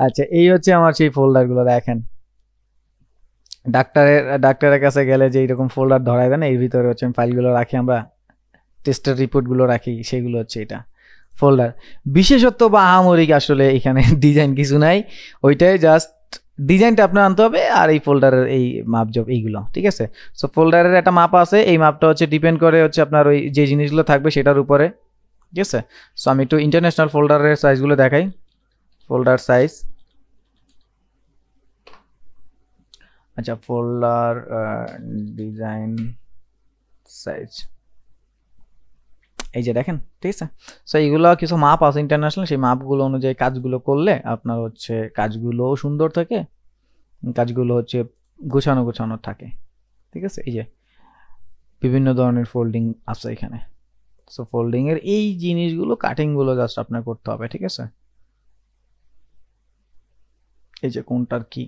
আচ্ছা এই হচ্ছে আমার সেই ফোল্ডারগুলো দেখেন ডাক্তারের কাছে গেলে যে এরকম ফোল্ডার ধরায় দেন এর ভিতরে হচ্ছে ফাইলগুলো রাখি আমরা টেস্টের রিপোর্টগুলো রাখি সেগুলো হচ্ছে এটা ফোল্ডার বিশেষত্ব বা আহামরিক আসলে এখানে ডিজাইন কিছু নাই ওইটাই জাস্ট ডিজাইনটা আপনার আনতে হবে আর এই ফোল্ডারের এই মাপজোপ এইগুলো ঠিক আছে সো ফোল্ডারের একটা মাপ আছে এই মাপটা হচ্ছে ডিপেন্ড করে হচ্ছে আপনার ওই যে জিনিসগুলো থাকবে সেটার উপরে ঠিক আছে সো আমি একটু ইন্টারন্যাশনাল ফোল্ডারের সাইজগুলো দেখাই ফোল্ডার সাইজ আচ্ছা ফোল্ডার ডিজাইন সাইজ এই যে দেখেন ঠিক আছে সো এইগুলো কিছু মাপ আছে ইন্টারন্যাশনাল সেই মাপগুলো অনুযায়ী কাজগুলো করলে আপনার হচ্ছে কাজগুলো সুন্দর থাকে কাজগুলো হচ্ছে গোছানো থাকে ঠিক আছে এই যে বিভিন্ন ধরনের ফোল্ডিং আছে এখানে সো ফোল্ডিং এর এই জিনিসগুলো কাটিংগুলো জাস্ট আপনার করতে হবে ঠিক আছে এই যে কোনটার কি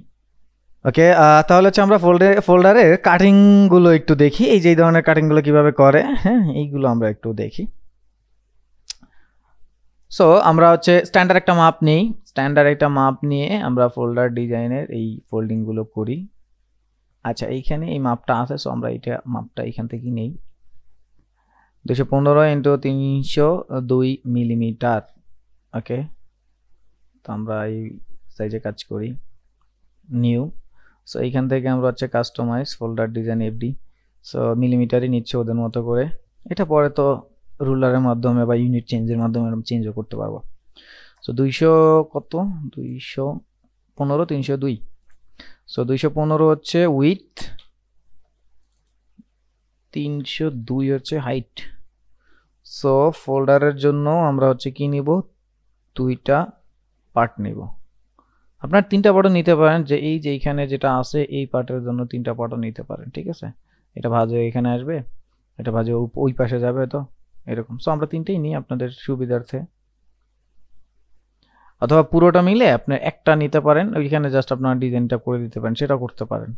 ওকে তাহলে হচ্ছে আমরা ফোল্ডারের কাটিংগুলো একটু দেখি এই যে এই ধরনের কাটিংগুলো কিভাবে করে হ্যাঁ এইগুলো আমরা একটু দেখি সো আমরা হচ্ছে স্ট্যান্ডার্ড একটা মাপ নিয়ে আমরা ফোল্ডার ডিজাইনের এই ফোল্ডিংগুলো করি আচ্ছা এইখানে এই মাপটা আছে সো আমরা এটা মাপটা এখান থেকে নেই 215 × 302 মিলিমিটার ওকে তো আমরা এই সাইজে কাজ করি নিউ সো এইখান থেকে আমরা হচ্ছে কাস্টমাইজ ফোল্ডার ডিজাইন এফডি সো মিলিমিটারই নিচ্ছে ওদের মতো করে এটা পরে তো রুলারের মাধ্যমে বা ইউনিট চেঞ্জের মাধ্যমে আমরা চেঞ্জও করতে পারবো সো 200 কত 215 302 সো 215 হচ্ছে উইথ 302 হচ্ছে হাইট সো ফোল্ডারের জন্য আমরা হচ্ছে কি নিব দুইটা পার্ট নিব আপনার তিনটা পার্টও নিতে পারেন যে এই যে এখানে যেটা আছে এই পার্টের জন্য তিনটা পার্টও নিতে পারেন ঠিক আছে এটা ভাঁজে এখানে আসবে এটা ভাঁজে ওই পাশে যাবে তো এরকম সো আমরা তিনটেই নিই আপনাদের সুবিধার্থে অথবা পুরোটা মিলে আপনি একটা নিতে পারেন ওইখানে জাস্ট আপনার ডিজাইনটা করে দিতে পারেন সেটা করতে পারেন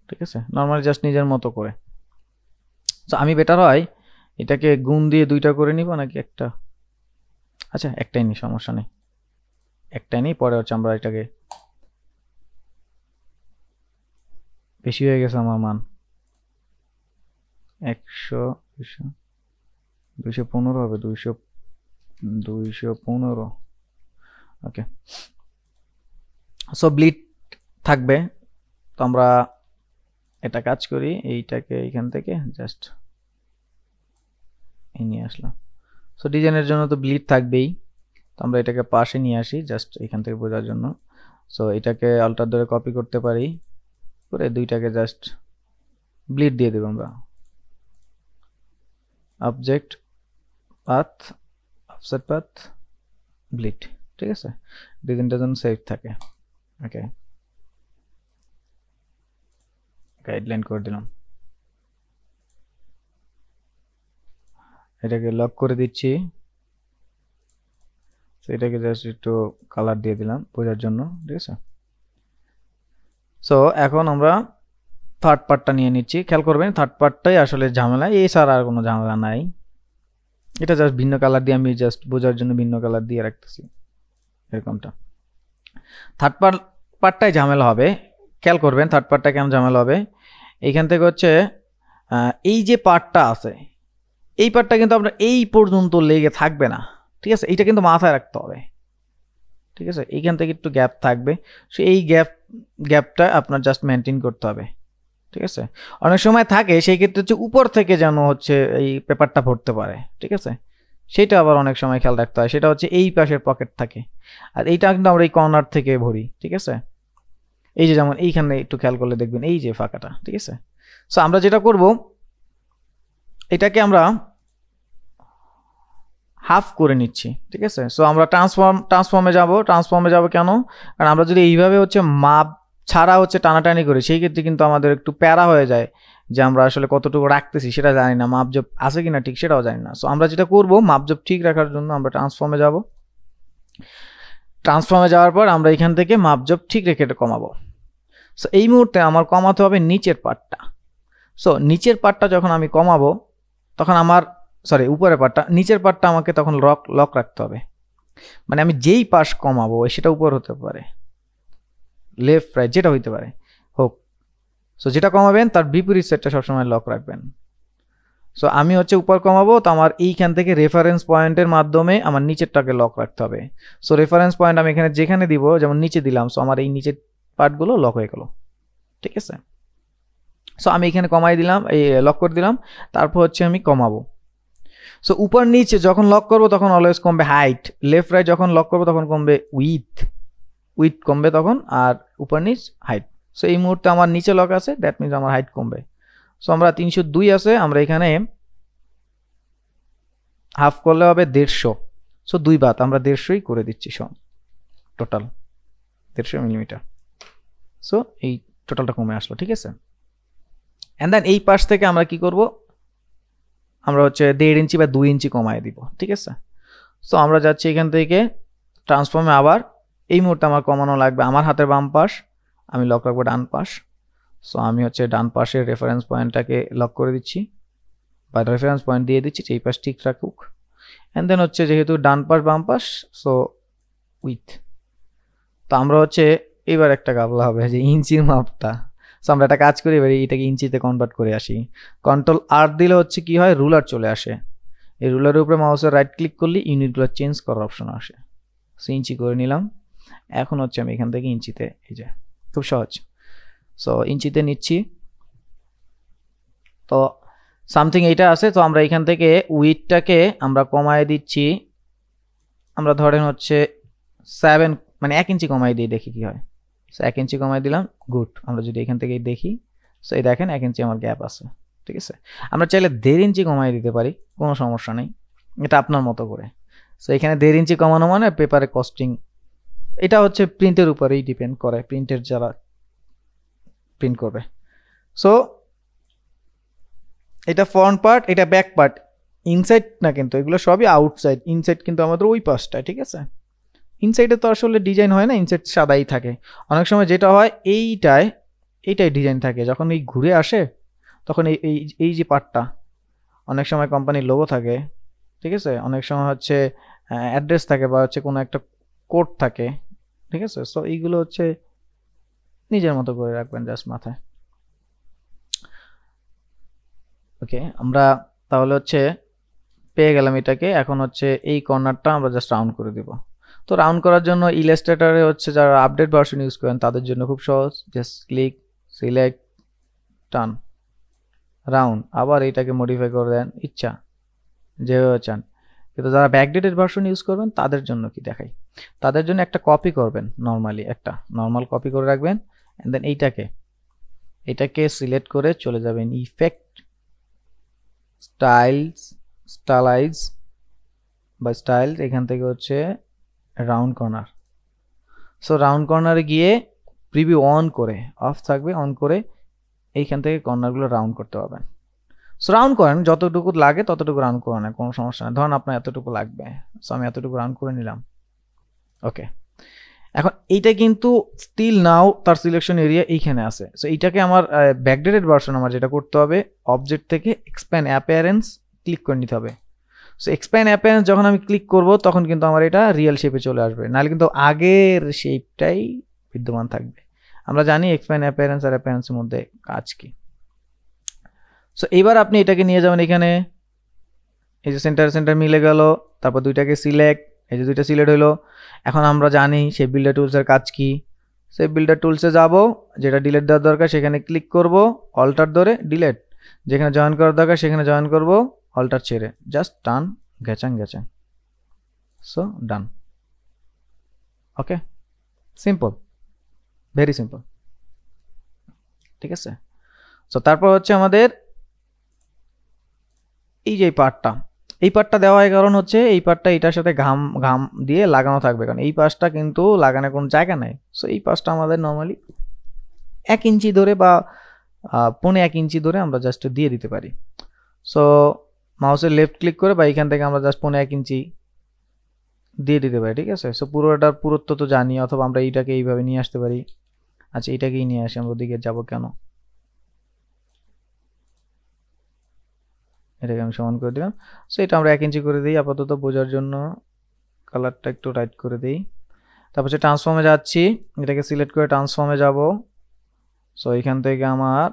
ঠিক আছে নরমালি জাস্ট নিজের মতো করে সো আমি বেটার হয় এটাকে গুণ দিয়ে দুইটা করে নিব নাকি একটা আচ্ছা একটাই নি সমস্যা নেই একটাই নেই পরে হচ্ছে আমরা এটাকে বেশি হয়ে গেছে আমার মান 100 215 হবে 215 ওকে সো ব্লিড থাকবে তো আমরা এটা কাজ করি এইটাকে এখান থেকে জাস্ট নিয়ে আসলাম সো ডিজাইনের জন্য তো ব্লিড থাকবেই তো আমরা এটাকে পাশে নিয়ে আসি জাস্ট এখান থেকে বোঝার জন্য সো এটাকে অল্টার ধরে কপি করতে পারি করে দুইটাকে জাস্ট ব্লিড দিয়ে দেব আমরা object path offset path bleed ঠিক আছে ডিজাইনটা যেন সেভ থাকে ওকে গাইডলাইন করে দিলাম এটাকে লক করে দিচ্ছি সো এটাকে জাস্ট একটু কালার দিয়ে দিলাম বোঝার জন্য ঠিক আছে সো এখন আমরা থার্ড পার্টটা নিয়ে নিচ্ছি খেয়াল করবেন থার্ড পার্টটাই আসলে ঝামেলা এই ছাড়া আর কোনো ঝামেলা নাই এটা জাস্ট ভিন্ন কালার দিয়ে আমি জাস্ট বোঝার জন্য ভিন্ন কালার দিয়ে রাখতেছি এরকমটা থার্ড পার্টটাই ঝামেলা হবে খেয়াল করবেন থার্ড পার্টটা কেমন ঝামেলা হবে এইখান থেকে হচ্ছে এই যে পার্টটা আছে এই পার্টটা কিন্তু আপনার এই পর্যন্ত লেগে থাকবে না ঠিক আছে এটা কিন্তু মাথায় রাখতে হবে ঠিক আছে এইখান থেকে একটু গ্যাপ থাকবে সো এই গ্যাপটা আপনার জাস্ট মেনটেন করতে হবে ঠিক আছে অনেক সময় থাকে সেই ক্ষেত্রে হচ্ছে উপর থেকে যেন হচ্ছে এই পেপারটা ভরতে পারে ঠিক আছে সেটা আবার অনেক সময় খেয়াল রাখতে হয় সেটা হচ্ছে এই পাশের পকেট থাকে আর এইটা কিন্তু আমরা এই কর্নার থেকে ভরি ঠিক আছে এই যে যেমন এইখানে একটু খেয়াল করলে দেখবেন এই যে ফাঁকাটা ঠিক আছে সো আমরা যেটা করব এটাকে আমরা হাফ করে নিচ্ছি ঠিক আছে সো আমরা ট্রান্সফর্মে যাব কেন কারণ আমরা যদি এইভাবে হচ্ছে মাপ ছাড়া হচ্ছে টানাটানি করি সেই ক্ষেত্রে কিন্তু আমাদের একটু প্যারা হয়ে যায় যে আমরা আসলে কতটুকু রাখতেছি সেটা জানি না মাপজোপ আছে কিনা ঠিক সেটাও জানি না সো আমরা যেটা করব মাপজোপ ঠিক রাখার জন্য আমরা ট্রান্সফর্মে যাওয়ার পর আমরা এখান থেকে মাপজোপ ঠিক রেখে এটা কমাবো সো এই মুহূর্তে আমার কমাতে হবে নিচের পার্টটা সো নিচের পার্টটা যখন আমি কমাবো তখন আমার উপরের পার্টটা নিচের পার্টটা আমাকে তখন লক রাখতে হবে মানে আমি যেই পাশ কমাবো সেটা উপর হতে পারে লেফট রাইট যেটা হইতে পারে হোক। সো যেটা কমাবেন তার বিপরীত সেটটা সবসময় লক রাখবেন। সো আমি হচ্ছে উপর কমাবো, তো আমার এইখান থেকে রেফারেন্স পয়েন্টের মাধ্যমে আমার নিচেরটাকে লক রাখতে হবে। সো রেফারেন্স পয়েন্ট আমি এখানে যেখানে দিব, যেমন নিচে দিলাম, সো আমার এই নিচের পার্টগুলো লক হয়ে গেল, ঠিক আছে। সো আমি এখানে কমাই দিলাম, এই লক করে দিলাম, তারপর হচ্ছে আমি কমাবো। সো উপর নিচে যখন লক করবো তখন অলওয়েজ কমবে হাইট, লেফট রাইট যখন লক করবো তখন কমবে উইথ কমবে তখন, আর উপর নিচ হাইট। সো এই মুহূর্তে আমার নিচে লক আছে, দ্যাট মিনস আমার হাইট কমবে। সো আমরা 302 আছে, আমরা এখানে হাফ করলে হবে 150। সো 2 বাত আমরা 150ই করে দিচ্ছি, টোটাল 150 মিলিমিটার। সো এই টোটালটা কমে আসলো, ঠিক আছে। অ্যান্ড দেন এই পাশ থেকে আমরা কি করব, আমরা হচ্ছে 1.5 ইঞ্চি বা 2 ইঞ্চি কমায় দিব, ঠিক আছে। সো আমরা যাচ্ছি এখান থেকে ট্রান্সফর্মে, আবার এই মুহূর্তে আমার কমানো লাগবে আমার হাতের বাম পাশ, আমি লক রাখবো ডান পাশ। সো আমি হচ্ছে ডান পাশের রেফারেন্স পয়েন্টটাকে লক করে দিচ্ছি, বা রেফারেন্স পয়েন্ট দিয়ে দিচ্ছি এই পাশ ঠিক রাখুক। অ্যান্ড দেন হচ্ছে যেহেতু ডান পাশ বাম পাশ, সো উইথ। তো আমরা হচ্ছে এবার একটা গাবলা হবে যে ইঞ্চির মাপটা। সো আমরা একটা কাজ করি, এবার এটাকে ইঞ্চিতে কনভার্ট করে আসি। কন্ট্রোল আর দিলে হচ্ছে কি হয়, রুলার চলে আসে। এই রুলারের উপরে মাউসের রাইট ক্লিক করলে ইউনিটগুলো চেঞ্জ করার অপশন আসে। সো ইঞ্চি করে নিলাম, এখন হচ্ছে আমি এখান থেকে ইঞ্চিতে, এই যে খুব সহজ। সো ইঞ্চিতে নিচ্ছি, তো সামথিং এইটা আছে। তো আমরা এখান থেকে উইথটাকে আমরা কমায় দিচ্ছি, আমরা ধরেন হচ্ছে 7, মানে 1 ইঞ্চি কমাই দিয়ে দেখি কি হয়। সো 1 ইঞ্চি কমাই দিলাম, গুড। আমরা যদি এখান থেকে দেখি, সো এই দেখেন 1 ইঞ্চি আমার গ্যাপ আছে, ঠিক আছে। আমরা চাইলে 1.5 ইঞ্চি কমাই দিতে পারি, কোনো সমস্যা নেই, এটা আপনার মতো করে। সো এখানে 1.5 ইঞ্চি কমানো মানে পেপারে কস্টিং, এটা হচ্ছে প্রিন্টের উপরেই ডিপেন্ড করে, প্রিন্টের যারা প্রিন্ট করবে। সো এটা ফ্রন্ট পার্ট, এটা ব্যাক পার্ট, ইনসাইড না কিন্তু, এগুলো সবই আউটসাইড, ইনসাইড কিন্তু আমাদের ওই পাশটায়, ঠিক আছে। ইনসাইডে তো আসলে ডিজাইন হয় না, ইনসাইড সাদাই থাকে। অনেক সময় যেটা হয় এইটাই ডিজাইন থাকে, যখন এই ঘুরে আসে তখন এই যে পার্টটা, অনেক সময় কোম্পানির লোগো থাকে, ঠিক আছে, অনেক সময় হচ্ছে অ্যাড্রেস থাকে, বা হচ্ছে কোনো একটা কোড থাকে, ঠিক আছে। সো এইগুলো হচ্ছে নিজের মতো করে রাখবেন জাস্ট মাথায়। ওকে, আমরা তাহলে হচ্ছে পেয়ে গেলাম এটাকে। এখন হচ্ছে এই কর্নারটা আমরা জাস্ট রাউন্ড করে দিব। তো রাউন্ড করার জন্য ইলাস্ট্রেটরে হচ্ছে যারা আপডেট ভার্সন ইউজ করেন তাদের জন্য খুব সহজ, জাস্ট ক্লিক, সিলেক্ট, টান, রাউন্ড। আবার এইটাকে মডিফাই করে দেন ইচ্ছা যেভাবে চান। কিন্তু যারা ব্যাকডেটেড ভার্সন ইউজ করবেন তাদের জন্য কি দেখাই, তাদের জন্য একটা কপি করবেন, নর্মালি একটা নর্মাল কপি করে রাখবেন। অ্যান্ড দেন এইটাকে সিলেক্ট করে চলে যাবেন ইফেক্ট, স্টাইলাইজ বা স্টাইল, এখান থেকে হচ্ছে রাউন্ড কর্নার। সো রাউন্ড কর্নারে গিয়ে প্রিভিউ অন করে, অফ থাকবে, অন করে এইখান থেকে কর্নারগুলো রাউন্ড করতে পারবেন। সো রাউন্ড করেন, যতটুকু লাগে ততটুকু রাউন্ড করে নেন, কোনো সমস্যা নেই। ধরুন আপনার এতটুকু লাগবে, সো আমি এতটুকু রাউন্ড করে নিলাম। ওকে, এখন এইটা কিন্তু স্টিল নাও তার সিলেকশন এরিয়া এইখানে আছে। সো এইটাকে আমার ব্যাকডেটেড ভার্সন আমার যেটা করতে হবে, অবজেক্ট থেকে এক্সপ্যান্ড অ্যাপিয়ারেন্স ক্লিক করে নিতে হবে। সো এক্সপ্যান্ড অ্যাপিয়ারেন্স যখন আমি ক্লিক করব তখন কিন্তু আমার এটা রিয়েল শেপে চলে আসবে, নাহলে কিন্তু আগের শেপটাই বিদ্যমান থাকবে। আমরা জানি এক্সপ্যান্ড অ্যাপিয়ারেন্স আর অ্যাপিয়ারেন্সের মধ্যে কাজ কি। সো এবার আপনি এটাকে নিয়ে যাবেন এখানে, এই যে সেন্টার মিলে গেল, তারপর দুইটাকে সিলেক্ট, এই যে দুইটা সিলেক্ট হলো। এখন আমরা জানি শেপ বিল্ডার টুলসের কাজ কি। শেপ বিল্ডার টুলসে যাব, যেটা ডিলিট দেওয়ার দরকার সেখানে ক্লিক করব, অল্টার ধরে ডিলিট, যেখানে জয়েন করার দরকার সেখানে জয়েন করব, অল্টার ছেড়ে জাস্ট টান, গেচাং। সো ডান। ওকে, সিম্পল, ভেরি সিম্পল, ঠিক আছে। সো তারপর হচ্ছে আমাদের এই যে এই পার্টটা দেওয়া হয়, কারণ হচ্ছে এই পার্টটা এটার সাথে ঘাম দিয়ে লাগানো থাকবে, কারণ এই পাশটা কিন্তু লাগানোর কোনো জায়গা নাই। সো এই পাশটা আমাদের নর্মালি 1 ইঞ্চি ধরে বা 1.5 ইঞ্চি ধরে আমরা জাস্ট দিয়ে দিতে পারি। সো মাউসের লেফট ক্লিক করে বা এখান থেকে আমরা জাস্ট 1.5 ইঞ্চি দিয়ে দিতে পারি, ঠিক আছে। সো পুরোটার পুরুত্ব তো জানি, অথবা আমরা এইটাকে এইভাবে নিয়ে আসতে পারি। আচ্ছা, এইটাকেই নিয়ে আসি, আমরা ওদিকে যাবো কেন, এটাকে আমি সমান করে দিলাম। সো এটা আমরা 1 ইঞ্চি করে দিই আপাতত বোঝার জন্য, কালারটা একটু রাইট করে দিই। তারপর ট্রান্সফর্মে যাচ্ছি, এটাকে সিলেক্ট করে ট্রান্সফর্মে যাব। সো এখান থেকে আমার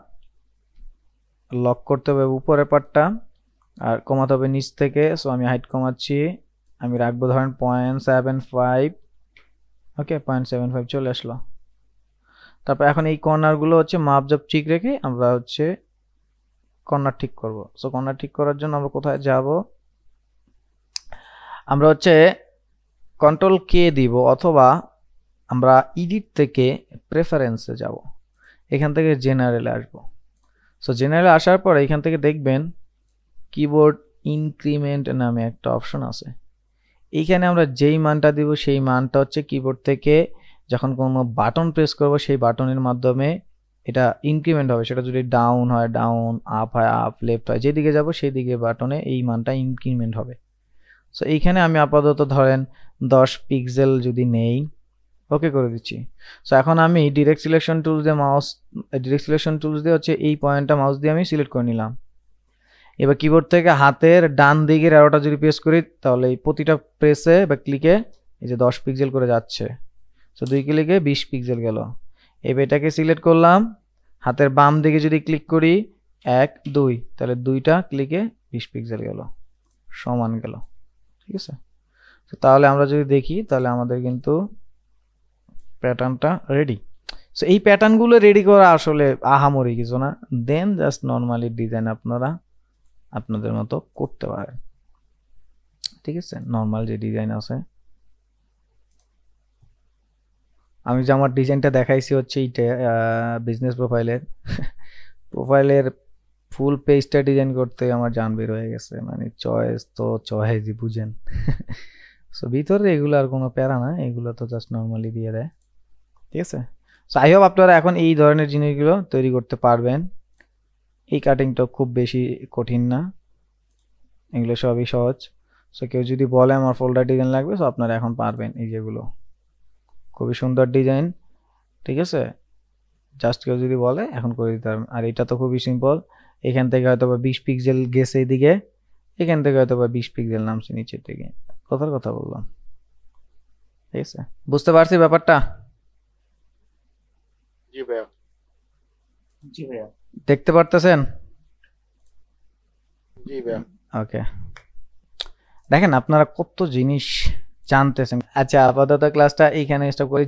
লক করতে হবে উপরের পার্টটা আর কমাতে হবে নিচ থেকে। সো আমি হাইট কমাচ্ছি, আমি রাখবো ধরেন 0.75। ওকে 0.75 চলে আসলো। তারপর এখন এই কর্নারগুলো হচ্ছে মাপ জব ঠিক রেখে আমরা হচ্ছে কর্নার ঠিক করব। সো কর্নার ঠিক করার জন্য আমরা কোথায় যাব, আমরা হচ্ছে কন্ট্রোল কে দিব অথবা আমরা এডিট থেকে প্রেফারেন্সে যাব, এখান থেকে জেনারেলে আসব। সো জেনারেলে আসার পর এখান থেকে দেখবেন কিবোর্ড ইনক্রিমেন্ট নামে একটা অপশন আছে। এইখানে আমরা যেই মানটা দিব সেই মানটা হচ্ছে কিবোর্ড থেকে যখন কোনো বাটন প্রেস করব সেই বাটনের মাধ্যমে এটা ইনক্রিমেন্ট হবে। সেটা যদি ডাউন হয় ডাউন, আপ হয় আপ, লেফট হয় যেদিকে যাব সেই দিকে বাটনে এই মানটা ইনক্রিমেন্ট হবে। সো এইখানে আমি আপাতত ধরেন 10 পিক্সেল যদি নেই, ওকে করে দিচ্ছি। সো এখন আমি ডিরেক্ট সিলেকশন টুলস দিয়ে হচ্ছে এই পয়েন্টটা মাউস দিয়ে আমি সিলেক্ট করে নিলাম। এবার কিবোর্ড থেকে হাতের ডান দিকের অ্যারোটা যদি প্রেস করি তাহলে এই প্রতিটা প্রেসে বা ক্লিকে এই যে 10 পিক্সেল করে যাচ্ছে। সো 2 ক্লিকে 20 পিক্সেল গেল। এবার এটাকে সিলেক্ট করলাম, হাতের বাম দিকে যদি ক্লিক করি 1 2 তাহলে 2টা ক্লিকে 20 পিক্সেল গেল, সমান গেল। ঠিক আছে, তো তাহলে আমরা যদি দেখি তাহলে আমাদের কিন্তু প্যাটার্নটা রেডি। সো এই প্যাটার্নগুলো রেডি করা আসলে আহামরি কিছু না, দেন জাস্ট নর্মালি ডিজাইন আপনারা আপনাদের মতো করতে পারেন। ঠিক আছে, নর্মাল যে ডিজাইন আছে, আমি যে আমার ডিজাইনটা দেখাইছি হচ্ছে এইটা বিজনেস প্রোফাইলের ফুল পেজটা ডিজাইন করতে আমার জান বের হয়ে গেছে। মানে চয়েস তো চয়েসই বুঝেন। সো ভিতরে এগুলো আর কোনো প্যারা না, এগুলো তো জাস্ট নর্মালি দিয়ে দেয়। ঠিক আছে, সো আই হোপ আপনারা এখন এই ধরনের জিনিসগুলো তৈরি করতে পারবেন। এই কাটিংটা খুব বেশি কঠিন না, এগুলো সবই সহজ। সো কেউ যদি বলে আমার ফোল্ডার ডিজাইন লাগবে, সো আপনারা এখন পারবেন। এই যেগুলো খুবই সুন্দর ডিজাইন, ঠিক আছে, জাস্ট কেউ যদি বলে এখন করে দিতে পারবেন। আর এটা তো খুবই সিম্পল, এখান থেকে হয়তো বা 20 পিক্সেল গেছে এইদিকে, এখান থেকে হয়তো বা 20 পিক্সেল নামছে নিচের দিকে, কথার কথা বললাম। ঠিক আছে, বুঝতে পারছি ব্যাপারটা? জি ভাইয়া, জি ভাইয়া, দেখতে পারতেছেন? জি ভাইয়া। ওকে, দেখেন আপনারা কত জিনিস জানতেছেন। আচ্ছা, আপাতত ক্লাসটা এইখানে স্টপ করি।